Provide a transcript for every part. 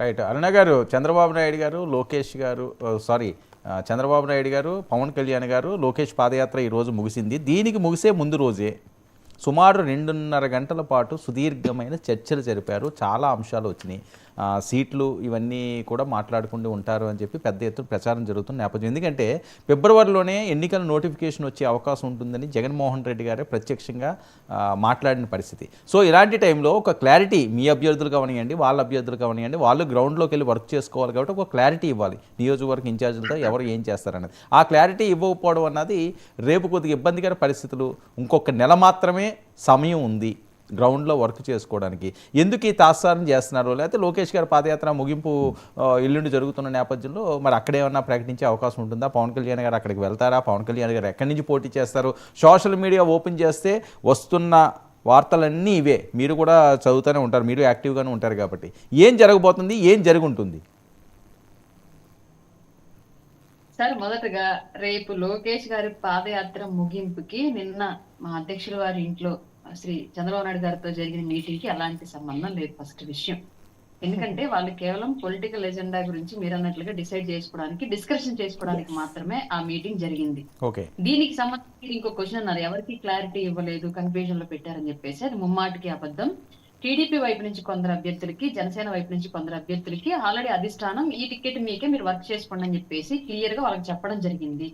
Right. అరుణ గారు, చంద్రబాబు నాయుడు గారు, లోకేష్ గారు, చంద్రబాబు నాయుడు గారు, పవన్ కళ్యాణ్ గారు, లోకేష్ పాదయాత్ర ఈరోజు ముగిసింది. దీనికి ముగిసే ముందు రోజే సుమారు 2.5 గంటల పాటు సుదీర్ఘమైన చర్చలు జరిపారు. చాలా అంశాలు వచ్చినాయి. సీట్లు ఇవన్నీ కూడా మాట్లాడుకుంటూ ఉంటారు అని చెప్పి పెద్ద ఎత్తున ప్రచారం జరుగుతున్న నేపథ్యం. ఎందుకంటే ఫిబ్రవరిలోనే ఎన్నికల నోటిఫికేషన్ వచ్చే అవకాశం ఉంటుందని జగన్మోహన్ రెడ్డి గారే ప్రత్యక్షంగా మాట్లాడిన పరిస్థితి. సో ఇలాంటి టైంలో ఒక క్లారిటీ, మీ అభ్యర్థులు కావనివ్వండి, వాళ్ళ అభ్యర్థులు కావనివ్వండి, వాళ్ళు గ్రౌండ్లోకి వెళ్ళి వర్క్ చేసుకోవాలి కాబట్టి ఒక క్లారిటీ ఇవ్వాలి. నియోజకవర్గ ఇన్ఛార్జీలతో ఎవరు ఏం చేస్తారన్నది. ఆ క్లారిటీ ఇవ్వకపోవడం అన్నది రేపు కొద్దిగా ఇబ్బందికర పరిస్థితులు. ఇంకొక నెల మాత్రమే సమయం ఉంది గ్రౌండ్లో వర్క్ చేసుకోవడానికి. ఎందుకు ఈ తాత్సారం చేస్తున్నారు? లేకపోతే లోకేష్ గారి పాదయాత్ర ముగింపు ఎల్లుండి జరుగుతున్న నేపథ్యంలో మరి అక్కడేమన్నా ప్రకటించే అవకాశం ఉంటుందా? పవన్ కళ్యాణ్ గారు అక్కడికి వెళ్తారా? పవన్ కళ్యాణ్ గారు ఎక్కడి నుంచి పోటీ చేస్తారు? సోషల్ మీడియా ఓపెన్ చేస్తే వస్తున్న వార్తలన్నీ ఇవే. మీరు కూడా చదువుతూనే ఉంటారు, మీరు యాక్టివ్గానే ఉంటారు కాబట్టి ఏం జరగబోతుంది, ఏం జరుగుంటుంది? సార్, మొదటగా రేపు లోకేష్ గారి పాదయాత్ర ముగింపుకి నిన్న మా అధ్యక్షుల వారి ఇంట్లో శ్రీ చంద్రబాబు నాయుడు గారితో జరిగిన మీటింగ్ కి అలాంటి సంబంధం లేదు. ఫస్ట్ విషయం, ఎందుకంటే వాళ్ళు కేవలం పొలిటికల్ ఎజెండా గురించి మీరు అన్నట్లుగా డిస్కషన్ చేసుకోవడానికి మాత్రమే ఆ మీటింగ్ జరిగింది. దీనికి సంబంధించి ఇంకో క్వశ్చన్ అన్నారు, ఎవరికి క్లారిటీ ఇవ్వలేదు, కన్ఫ్యూజన్ లో పెట్టారని చెప్పేసి. అది ముమ్మాటికి అబద్ధం. టీడీపీ వైపు నుంచి కొందరు అభ్యర్థులకి, జనసేన వైపు నుంచి కొందరు అభ్యర్థులకి ఆల్రెడీ అధిష్టానం ఈ టికెట్ మీకే, మీరు వర్క్ చేసుకోండి అని చెప్పేసి క్లియర్ గా వాళ్ళకి చెప్పడం జరిగింది.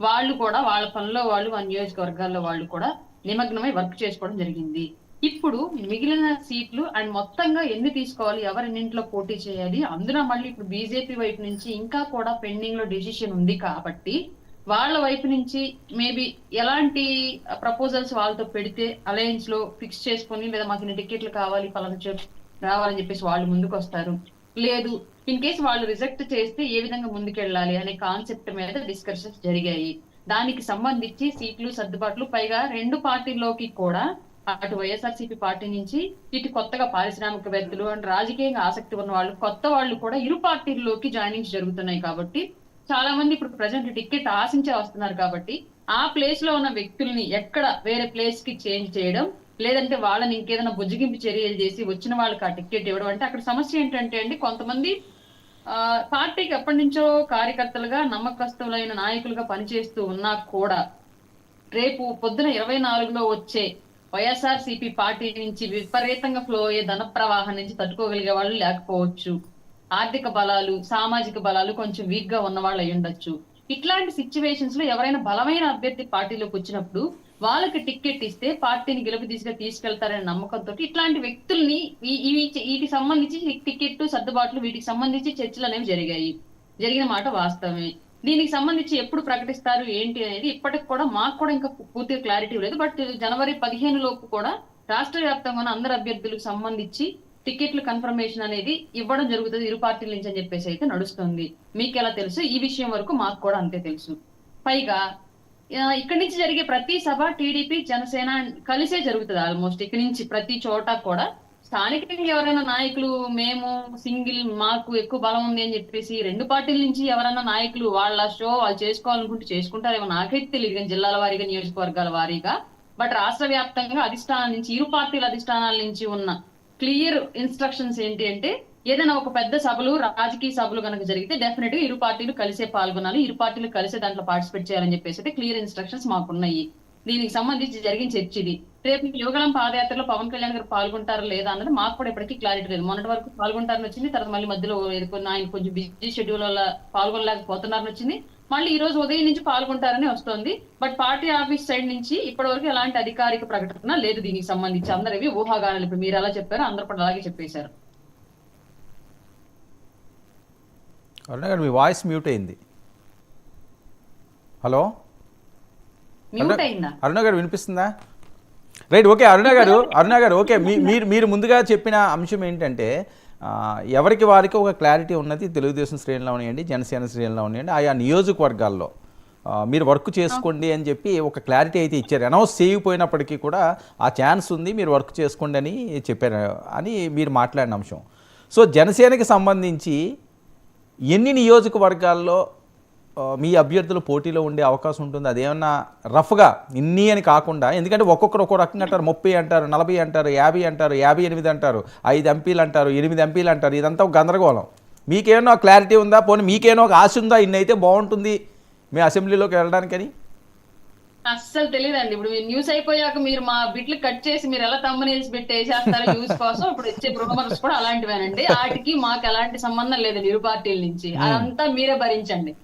వాళ్ళు కూడా వాళ్ళ పనిలో వాళ్ళు, ఆ నియోజకవర్గాల్లో వాళ్ళు కూడా నిమగ్నమై వర్క్ చేసుకోవడం జరిగింది. ఇప్పుడు మిగిలిన సీట్లు అండ్ మొత్తంగా ఎన్ని తీసుకోవాలి, ఎవరిన్నింటిలో పోటీ చేయాలి, అందులో మళ్ళీ ఇప్పుడు బీజేపీ వైపు నుంచి ఇంకా కూడా పెండింగ్ లో డెసిషన్ ఉంది కాబట్టి వాళ్ళ వైపు నుంచి మేబీ ఎలాంటి ప్రపోజల్స్ వాళ్ళతో పెడితే అలయన్స్ లో ఫిక్స్ చేసుకొని, లేదా మాకు ఇన్ని టికెట్లు కావాలి, పలానా రావాలని చెప్పేసి వాళ్ళు ముందుకు వస్తారు. లేదు, ఇన్ కేసు వాళ్ళు రిజెక్ట్ చేస్తే ఏ విధంగా ముందుకెళ్ళాలి అనే కాన్సెప్ట్ మీద డిస్కషన్స్ జరిగాయి. దానికి సంబంధించి సీట్లు సర్దుబాట్లు, పైగా రెండు పార్టీల్లోకి కూడా అటు వైఎస్ఆర్సీపీ పార్టీ నుంచి ఇటు కొత్తగా పారిశ్రామికవేత్తలు అండ్ రాజకీయంగా ఆసక్తి ఉన్న వాళ్ళు, కొత్త వాళ్ళు కూడా ఇరు పార్టీల్లోకి జాయినింగ్స్ జరుగుతున్నాయి. కాబట్టి చాలా మంది ఇప్పుడు ప్రజెంట్ టికెట్ ఆశించే వస్తున్నారు. కాబట్టి ఆ ప్లేస్ లో ఉన్న వ్యక్తుల్ని ఎక్కడ వేరే ప్లేస్ కి చేంజ్ చేయడం, లేదంటే వాళ్ళని ఇంకేదైనా బుజ్జగింపు చర్యలు చేసి వచ్చిన వాళ్ళకి ఆ టికెట్ ఇవ్వడం. అంటే అక్కడ సమస్య ఏంటంటే అండి, కొంతమంది పార్టీకి ఎప్పటి నుంచో కార్యకర్తలుగా, నమ్మకస్తులైన నాయకులుగా పనిచేస్తూ ఉన్నా కూడా రేపు పొద్దున 24లో వచ్చే వైఎస్ఆర్సీపీ పార్టీ నుంచి విపరీతంగా ఫ్లో అయ్యే ధన ప్రవాహం నుంచి తట్టుకోగలిగే వాళ్ళు లేకపోవచ్చు. ఆర్థిక బలాలు, సామాజిక బలాలు కొంచెం వీక్ గా ఉన్న వాళ్ళు అయి ఉండొచ్చు. ఇట్లాంటి సిచ్యువేషన్స్ లో ఎవరైనా బలమైన అభ్యర్థి పార్టీలోకి వచ్చినప్పుడు వాళ్ళకి టికెట్ ఇస్తే పార్టీని గెలుపు తీసుకెళ్తారనే నమ్మకంతో ఇట్లాంటి వ్యక్తుల్ని వీటికి సంబంధించి టికెట్ సర్దుబాట్లు, వీటికి సంబంధించి చర్చలు అనేవి జరిగిన మాట వాస్తవమే. దీనికి సంబంధించి ఎప్పుడు ప్రకటిస్తారు ఏంటి అనేది ఇప్పటికి కూడా మాకు కూడా ఇంకా పూర్తిగా క్లారిటీ లేదు. బట్ జనవరి 15 లోపు కూడా రాష్ట్ర వ్యాప్తంగా ఉన్న అందరు అభ్యర్థులకు సంబంధించి టికెట్లు కన్ఫర్మేషన్ అనేది ఇవ్వడం జరుగుతుంది ఇరు పార్టీల నుంచి అని చెప్పేసి అయితే నడుస్తుంది. మీకు ఎలా తెలుసు? ఈ విషయం వరకు మాకు కూడా అంతే తెలుసు. పైగా ఇక్కడి నుంచి జరిగే ప్రతి సభ టీడీపీ, జనసేన కలిసే జరుగుతుంది. ఆల్మోస్ట్ ఇక్కడి నుంచి ప్రతి చోట కూడా స్థానికంగా ఎవరైనా నాయకులు మేము సింగిల్, మాకు ఎక్కువ బలం ఉంది అని చెప్పేసి రెండు పార్టీల నుంచి ఎవరైనా నాయకులు వాళ్ళ షో వాళ్ళు చేసుకోవాలనుకుంటే చేసుకుంటారేమో నాకైతే తెలియదు, కానీ జిల్లాల వారీగా, నియోజకవర్గాల వారీగా. బట్ రాష్ట్ర వ్యాప్తంగా అధిష్టానం నుంచి, ఇరు పార్టీల అధిష్టానాల నుంచి ఉన్న క్లియర్ ఇన్స్ట్రక్షన్స్ ఏంటి అంటే, ఏదైనా ఒక పెద్ద సభలు, రాజకీయ సభలు కనుక జరిగితే డెఫినెట్ గా ఇరు పార్టీలు కలిసే పాల్గొనాలి, ఇరు పార్టీలు కలిసే దాంట్లో పార్టిసిపేట్ చేయాలని చెప్పేసి క్లియర్ ఇన్స్ట్రక్షన్స్ మాకున్నాయి. దీనికి సంబంధించి జరిగిన చర్చ ఇది. రేపు యువగళం పాదయాత్రలో పవన్ కళ్యాణ్ గారు పాల్గొంటారా లేదా అన్నది మాకు కూడా ఇప్పటికీ క్లారిటీ లేదు. మొన్నటి వరకు పాల్గొంటారని వచ్చింది, తర్వాత మళ్ళీ మధ్యలో ఆయన కొంచెం బిజీ షెడ్యూల్ వల్ల పాల్గొనలేకపోతున్నారని వచ్చింది. మళ్ళీ ఈ రోజు ఉదయం నుంచి పాల్గొంటారని వస్తుంది. బట్ పార్టీ ఆఫీస్ సైడ్ నుంచి ఇప్పటి వరకు ఎలాంటి అధికారిక ప్రకటన లేదు దీనికి సంబంధించి. అందరివి ఊహాగానాలు. ఇప్పుడు మీరు ఎలా చెప్పారో అందరూ కూడా అలాగే చెప్పేశారు. అరుణ గారు, మీ వాయిస్ మ్యూట్ అయింది. హలో అరుణ గారు, వినిపిస్తుందా? Right, okay. అరుణ గారు ఓకే. మీరు ముందుగా చెప్పిన అంశం ఏంటంటే, ఎవరికి వారికి ఒక క్లారిటీ ఉన్నది. తెలుగుదేశం శ్రేణులు ఉన్నాయండి, జనసేన శ్రేణులు ఉన్నాయండి, ఆయా నియోజకవర్గాల్లో మీరు వర్క్ చేసుకోండి అని చెప్పి ఒక క్లారిటీ అయితే ఇచ్చారు. అనౌన్స్ చేయకపోయినప్పటికీ కూడా ఆ ఛాన్స్ ఉంది, మీరు వర్క్ చేసుకోండి అని చెప్పారు అని మీరు మాట్లాడిన అంశం. సో జనసేనకి సంబంధించి ఎన్ని నియోజకవర్గాల్లో మీ అభ్యర్థులు పోటీలో ఉండే అవకాశం ఉంటుంది? అదేమన్నా రఫ్గా ఇన్ని అని కాకుండా, ఎందుకంటే ఒక్కొక్కరు ఒక్కో రకంగా అంటారు. 30 అంటారు, 40 అంటారు, 50 అంటారు, 58 అంటారు, 5 ఎంపీలు అంటారు, 8 ఎంపీలు అంటారు. ఇదంతా ఒక గందరగోళం. మీకేమో క్లారిటీ ఉందా? పోనీ మీకేమో ఒక ఆశ ఉందా ఇన్ని అయితే బాగుంటుంది మీ అసెంబ్లీలోకి వెళ్ళడానికని? అస్సలు తెలియదండి. ఇప్పుడు మీరు న్యూస్ అయిపోయాక మీరు మా బిట్లు కట్ చేసి మీరు ఎలా తమ్మునేసి పెట్టేసేస్తారు న్యూస్ కోసం. ఇప్పుడు వచ్చే రూమర్స్ కూడా అలాంటివేనండి. వాటికి మాకు ఎలాంటి సంబంధం లేదండి ఇరు పార్టీల నుంచి. అదంతా మీరే భరించండి.